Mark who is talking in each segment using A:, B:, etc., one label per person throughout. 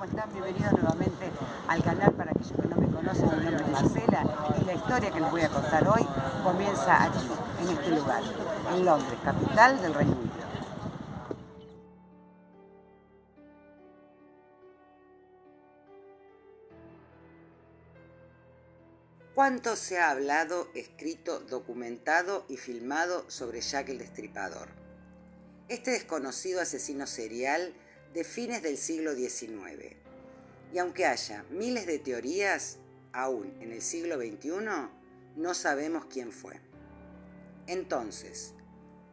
A: ¿cómo están? Bienvenidos nuevamente al canal. Para aquellos que no me conocen, mi nombre es Marcela y la historia que les voy a contar hoy comienza allí, en este lugar, en Londres, capital del Reino Unido. ¿Cuánto se ha hablado, escrito, documentado y filmado sobre Jack el Destripador? Este desconocido asesino serial de fines del siglo XIX. Y aunque haya miles de teorías, aún en el siglo XXI no sabemos quién fue. Entonces,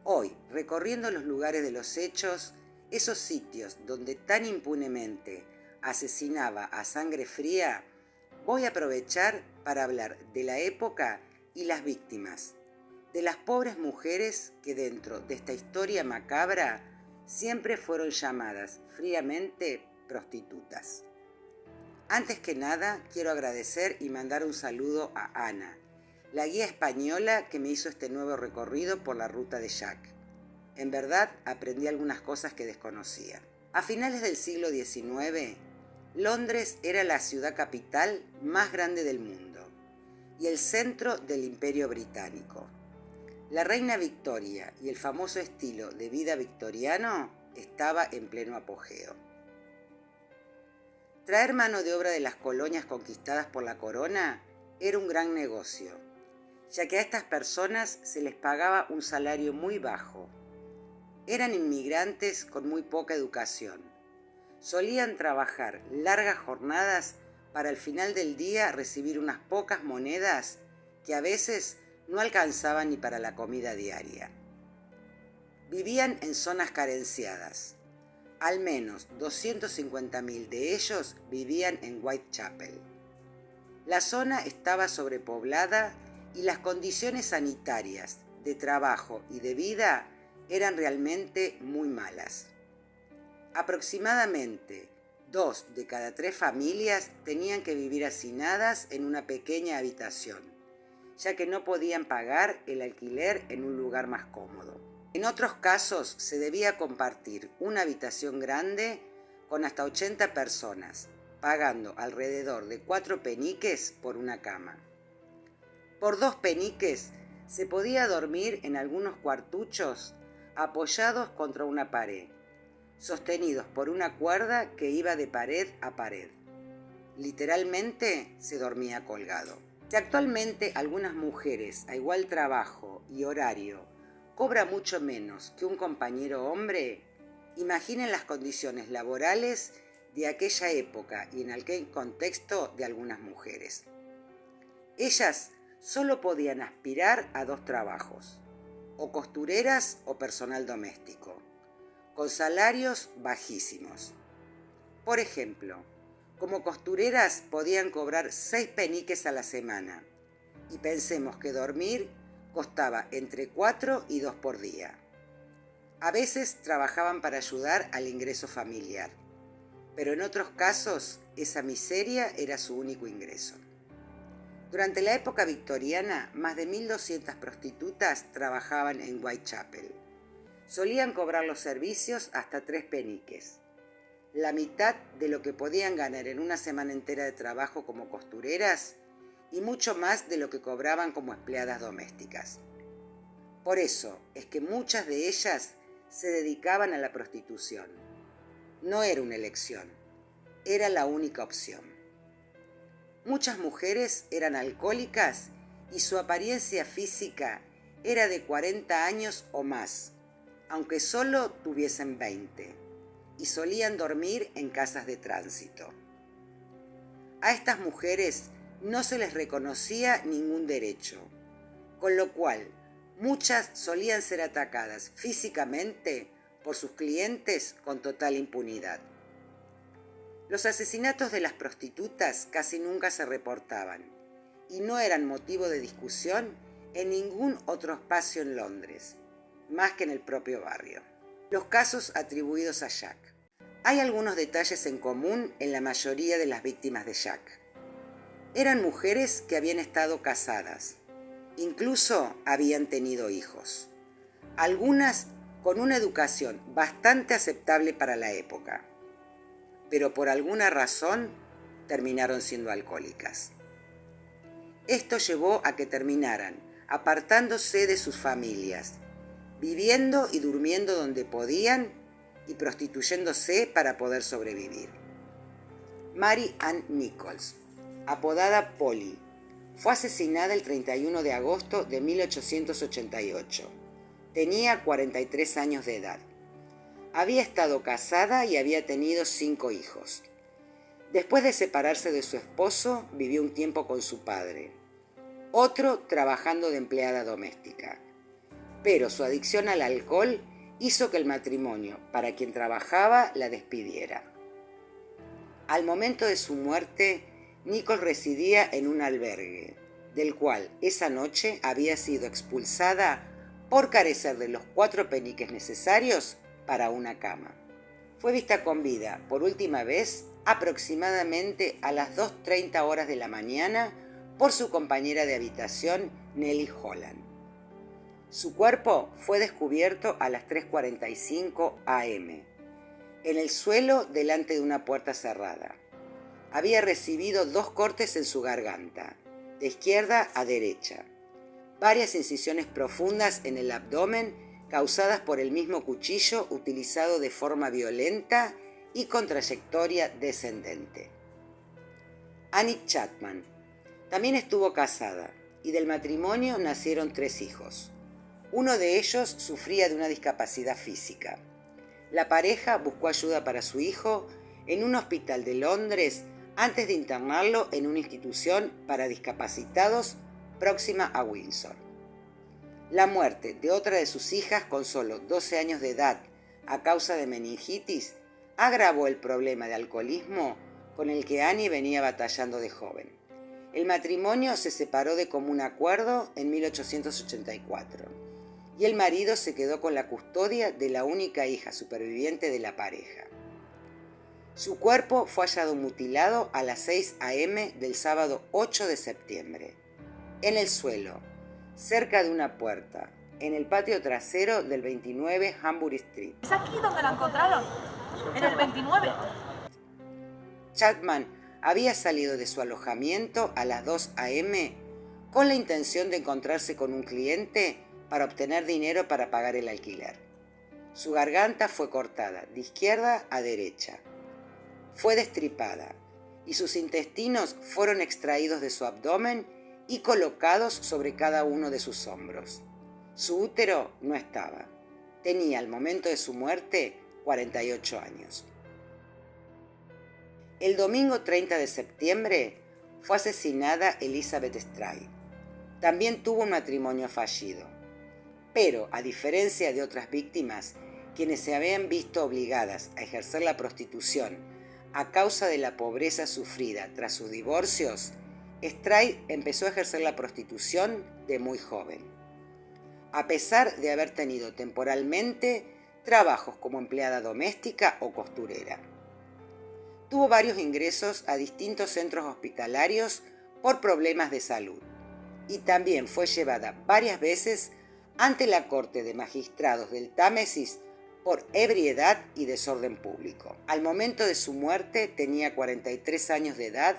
A: hoy, recorriendo los lugares de los hechos, esos sitios donde tan impunemente asesinaba a sangre fría, voy a aprovechar para hablar de la época y las víctimas, de las pobres mujeres que dentro de esta historia macabra siempre fueron llamadas fríamente prostitutas. Antes que nada, quiero agradecer y mandar un saludo a Ana, la guía española que me hizo este nuevo recorrido por la ruta de Jack. En verdad, aprendí algunas cosas que desconocía. A finales del siglo XIX, Londres era la ciudad capital más grande del mundo y el centro del Imperio Británico. La reina Victoria y el famoso estilo de vida victoriano estaba en pleno apogeo. Traer mano de obra de las colonias conquistadas por la corona era un gran negocio, ya que a estas personas se les pagaba un salario muy bajo. Eran inmigrantes con muy poca educación. Solían trabajar largas jornadas para al final del día recibir unas pocas monedas que a veces no alcanzaban ni para la comida diaria. Vivían en zonas carenciadas. Al menos 250.000 de ellos vivían en Whitechapel. La zona estaba sobrepoblada y las condiciones sanitarias, de trabajo y de vida eran realmente muy malas. Aproximadamente 2 de cada 3 familias tenían que vivir hacinadas en una pequeña habitación, ya que no podían pagar el alquiler en un lugar más cómodo. En otros casos se debía compartir una habitación grande con hasta 80 personas, pagando alrededor de 4 peniques por una cama. Por 2 peniques se podía dormir en algunos cuartuchos apoyados contra una pared, sostenidos por una cuerda que iba de pared a pared. Literalmente se dormía colgado. Si actualmente algunas mujeres a igual trabajo y horario cobra mucho menos que un compañero hombre, imaginen las condiciones laborales de aquella época y en aquel contexto de algunas mujeres. Ellas solo podían aspirar a 2 trabajos, o costureras o personal doméstico, con salarios bajísimos. Por ejemplo, como costureras podían cobrar 6 peniques a la semana, y pensemos que dormir costaba entre 4 y 2 por día. A veces trabajaban para ayudar al ingreso familiar, pero en otros casos esa miseria era su único ingreso. Durante la época victoriana, más de 1.200 prostitutas trabajaban en Whitechapel. Solían cobrar los servicios hasta 3 peniques, la mitad de lo que podían ganar en una semana entera de trabajo como costureras y mucho más de lo que cobraban como empleadas domésticas. Por eso es que muchas de ellas se dedicaban a la prostitución. No era una elección, era la única opción. Muchas mujeres eran alcohólicas y su apariencia física era de 40 años o más, aunque solo tuviesen 20, y solían dormir en casas de tránsito. A estas mujeres no se les reconocía ningún derecho, con lo cual muchas solían ser atacadas físicamente por sus clientes con total impunidad. Los asesinatos de las prostitutas casi nunca se reportaban y no eran motivo de discusión en ningún otro espacio en Londres, más que en el propio barrio. Los casos atribuidos a Jack. Hay algunos detalles en común en la mayoría de las víctimas de Jack. Eran mujeres que habían estado casadas, incluso habían tenido hijos, algunas con una educación bastante aceptable para la época. pero por alguna razón terminaron siendo alcohólicas. Esto llevó a que terminaran apartándose de sus familias, viviendo y durmiendo donde podían y prostituyéndose para poder sobrevivir. Mary Ann Nichols, apodada Polly, fue asesinada el 31 de agosto de 1888. Tenía 43 años de edad. Había estado casada y había tenido 5 hijos. Después de separarse de su esposo, vivió un tiempo con su padre, otro trabajando de empleada doméstica. Pero su adicción al alcohol hizo que el matrimonio para quien trabajaba la despidiera. Al momento de su muerte, Nichols residía en un albergue, del cual esa noche había sido expulsada por carecer de los 4 peniques necesarios para una cama. Fue vista con vida por última vez aproximadamente a las 2:30 horas de la mañana por su compañera de habitación, Nellie Holland. Su cuerpo fue descubierto a las 3:45 am, en el suelo delante de una puerta cerrada. Había recibido 2 cortes en su garganta, de izquierda a derecha, varias incisiones profundas en el abdomen causadas por el mismo cuchillo utilizado de forma violenta y con trayectoria descendente. Annie Chapman también estuvo casada y del matrimonio nacieron 3 hijos. Uno de ellos sufría de una discapacidad física. La pareja buscó ayuda para su hijo en un hospital de Londres antes de internarlo en una institución para discapacitados próxima a Windsor. La muerte de otra de sus hijas con solo 12 años de edad a causa de meningitis agravó el problema de alcoholismo con el que Annie venía batallando de joven. El matrimonio se separó de común acuerdo en 1884 y el marido se quedó con la custodia de la única hija superviviente de la pareja. Su cuerpo fue hallado mutilado a las 6 am del sábado 8 de septiembre, en el suelo, cerca de una puerta, en el patio trasero del 29 Hambury Street.
B: ¿Es aquí donde la encontraron? ¿En el 29?
A: Chapman había salido de su alojamiento a las 2 am con la intención de encontrarse con un cliente para obtener dinero para pagar el alquiler. Su garganta fue cortada de izquierda a derecha. Fue destripada y sus intestinos fueron extraídos de su abdomen y colocados sobre cada uno de sus hombros. Su útero no estaba. Tenía al momento de su muerte 48 años. El domingo 30 de septiembre fue asesinada Elizabeth Stride. También tuvo un matrimonio fallido. Pero, a diferencia de otras víctimas, quienes se habían visto obligadas a ejercer la prostitución a causa de la pobreza sufrida tras sus divorcios, Stride empezó a ejercer la prostitución de muy joven, a pesar de haber tenido temporalmente trabajos como empleada doméstica o costurera. Tuvo varios ingresos a distintos centros hospitalarios por problemas de salud y también fue llevada varias veces ante la Corte de Magistrados del Támesis por ebriedad y desorden público. Al momento de su muerte tenía 43 años de edad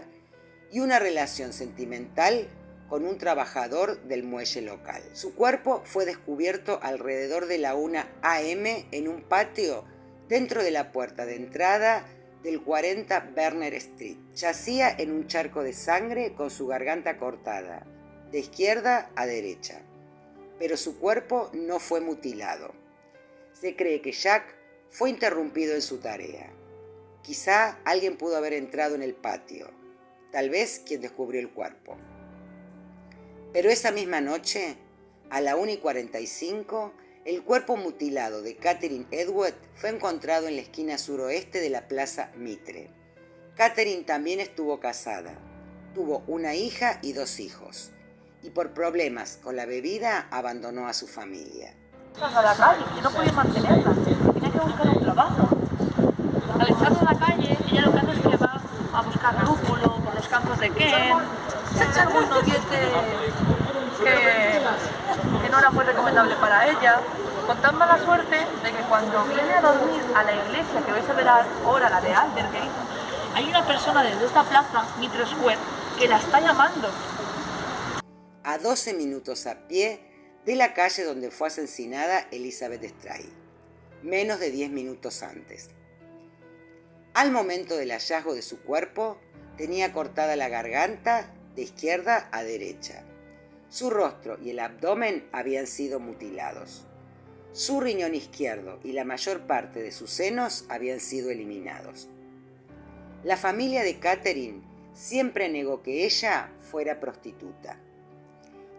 A: y una relación sentimental con un trabajador del muelle local. Su cuerpo fue descubierto alrededor de la 1 am en un patio dentro de la puerta de entrada del 40 Berner Street. Yacía en un charco de sangre con su garganta cortada, de izquierda a derecha. Pero su cuerpo no fue mutilado. Se cree que Jack fue interrumpido en su tarea. Quizá alguien pudo haber entrado en el patio, tal vez quien descubrió el cuerpo. Pero esa misma noche, a la 1:45, el cuerpo mutilado de Catherine Edward fue encontrado en la esquina suroeste de la Plaza Mitre. Catherine también estuvo casada, tuvo una hija y 2 hijos, y por problemas con la bebida abandonó a su familia.
B: A la calle, que no podía mantenerla, tenía que buscar un trabajo. Al estar en la calle, ella lo que hace es que va a buscar lúpulo por los campos de Kent, se echa algún noviete que no era muy recomendable para ella, con tan mala suerte de que cuando viene a dormir a la iglesia que vais a ver ahora, la de Aldersgate, hay una persona desde esta plaza, Mitre Square, que la está llamando.
A: A 12 minutos a pie de la calle donde fue asesinada Elizabeth Stride, menos de 10 minutos antes. Al momento del hallazgo de su cuerpo, tenía cortada la garganta de izquierda a derecha. Su rostro y el abdomen habían sido mutilados. Su riñón izquierdo y la mayor parte de sus senos habían sido eliminados. La familia de Catherine siempre negó que ella fuera prostituta.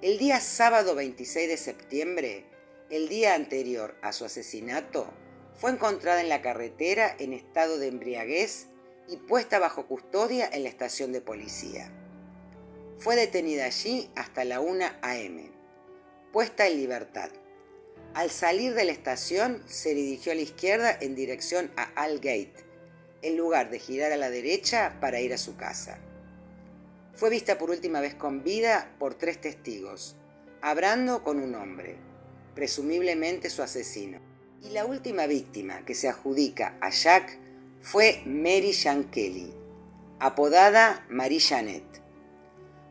A: El día sábado 26 de septiembre, el día anterior a su asesinato, fue encontrada en la carretera en estado de embriaguez y puesta bajo custodia en la estación de policía. Fue detenida allí hasta la 1 a.m., puesta en libertad. Al salir de la estación, se dirigió a la izquierda en dirección a Aldgate, en lugar de girar a la derecha para ir a su casa. Fue vista por última vez con vida por 3 testigos, hablando con un hombre, presumiblemente su asesino. Y la última víctima que se adjudica a Jack fue Mary Jean Kelly, apodada Marie Jeanette.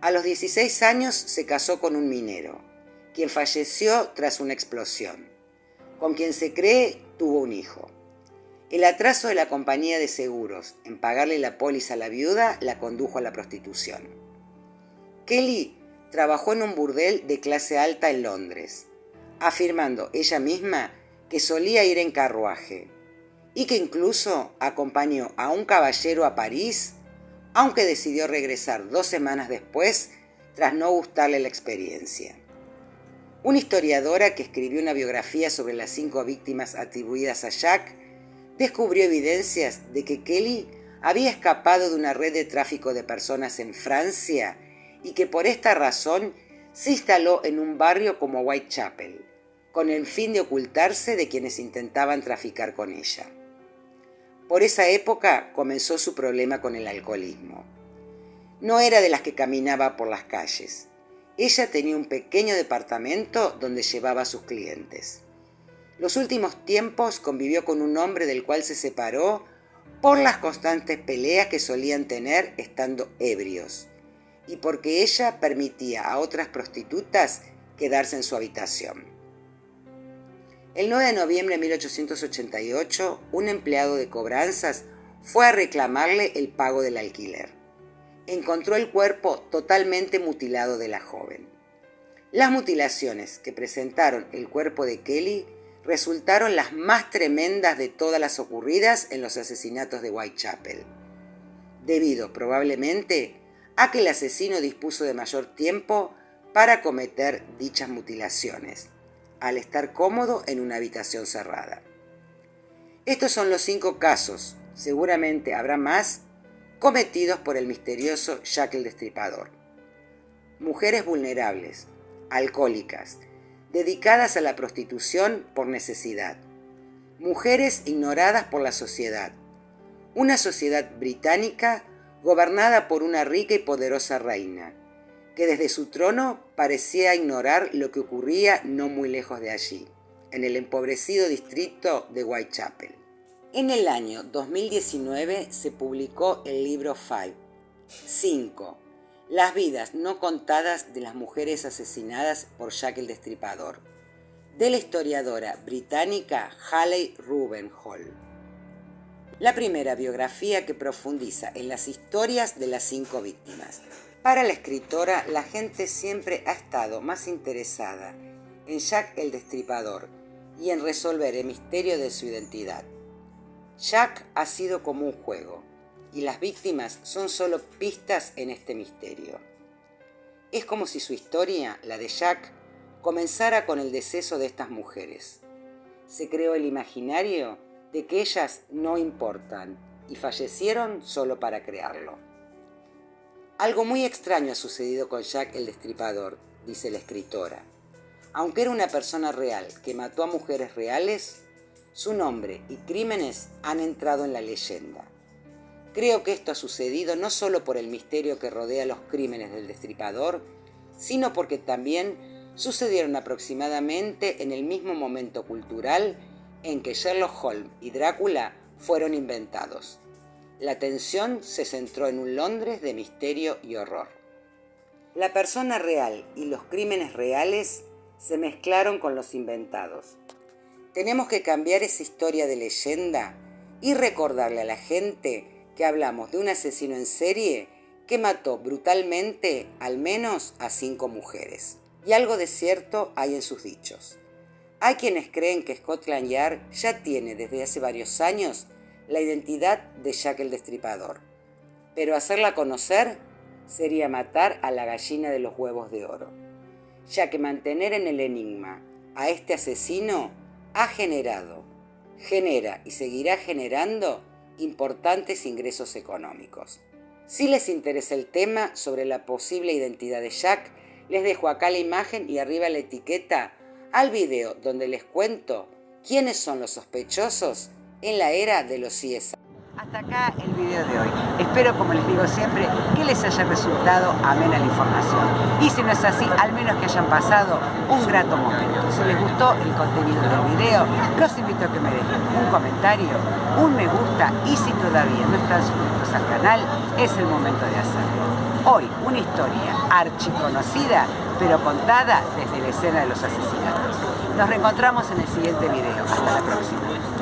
A: A los 16 años se casó con un minero, quien falleció tras una explosión, con quien se cree tuvo un hijo. El atraso de la compañía de seguros en pagarle la póliza a la viuda la condujo a la prostitución. Kelly trabajó en un burdel de clase alta en Londres, afirmando ella misma que solía ir en carruaje y que incluso acompañó a un caballero a París, aunque decidió regresar 2 semanas después tras no gustarle la experiencia. Una historiadora que escribió una biografía sobre las 5 víctimas atribuidas a Jack descubrió evidencias de que Kelly había escapado de una red de tráfico de personas en Francia y que por esta razón se instaló en un barrio como Whitechapel, con el fin de ocultarse de quienes intentaban traficar con ella. Por esa época comenzó su problema con el alcoholismo. No era de las que caminaba por las calles. Ella tenía un pequeño departamento donde llevaba a sus clientes. Los últimos tiempos convivió con un hombre del cual se separó por las constantes peleas que solían tener estando ebrios y porque ella permitía a otras prostitutas quedarse en su habitación. El 9 de noviembre de 1888, un empleado de cobranzas fue a reclamarle el pago del alquiler. Encontró el cuerpo totalmente mutilado de la joven. Las mutilaciones que presentaron el cuerpo de Kelly resultaron las más tremendas de todas las ocurridas en los asesinatos de Whitechapel, debido probablemente a que el asesino dispuso de mayor tiempo para cometer dichas mutilaciones, al estar cómodo en una habitación cerrada. Estos son los 5 casos, seguramente habrá más, cometidos por el misterioso Jack el Destripador. Mujeres vulnerables, alcohólicas, dedicadas a la prostitución por necesidad. Mujeres ignoradas por la sociedad. Una sociedad británica gobernada por una rica y poderosa reina, que desde su trono parecía ignorar lo que ocurría no muy lejos de allí, en el empobrecido distrito de Whitechapel. En el año 2019 se publicó el libro 5, Las vidas no contadas de las mujeres asesinadas por Jack el Destripador, de la historiadora británica Haley Rubenhall. La primera biografía que profundiza en las historias de las 5 víctimas. Para la escritora, la gente siempre ha estado más interesada en Jack el Destripador y en resolver el misterio de su identidad. Jack ha sido como un juego, y las víctimas son solo pistas en este misterio. Es como si su historia, la de Jack, comenzara con el deceso de estas mujeres. Se creó el imaginario de que ellas no importan y fallecieron solo para crearlo. Algo muy extraño ha sucedido con Jack el Destripador, dice la escritora. Aunque era una persona real que mató a mujeres reales, su nombre y crímenes han entrado en la leyenda. Creo que esto ha sucedido no solo por el misterio que rodea los crímenes del Destripador, sino porque también sucedieron aproximadamente en el mismo momento cultural en que Sherlock Holmes y Drácula fueron inventados. La atención se centró en un Londres de misterio y horror. La persona real y los crímenes reales se mezclaron con los inventados. Tenemos que cambiar esa historia de leyenda y recordarle a la gente que hablamos de un asesino en serie que mató brutalmente al menos a 5 mujeres. Y algo de cierto hay en sus dichos. Hay quienes creen que Scotland Yard ya tiene desde hace varios años la identidad de Jack el Destripador, pero hacerla conocer sería matar a la gallina de los huevos de oro, ya que mantener en el enigma a este asesino genera y seguirá generando importantes ingresos económicos. Si les interesa el tema sobre la posible identidad de Jack, les dejo acá la imagen y arriba la etiqueta al video donde les cuento quiénes son los sospechosos en la era de los CSI. Hasta acá el video de hoy. Espero, como les digo siempre, que les haya resultado amena la información. Y si no es así, al menos que hayan pasado un grato momento. Si les gustó el contenido del video, los invito a que me dejen un comentario, un me gusta y si todavía no están suscritos al canal, es el momento de hacerlo. Hoy, una historia archiconocida, pero contada desde la escena de los asesinatos. Nos reencontramos en el siguiente video. Hasta la próxima.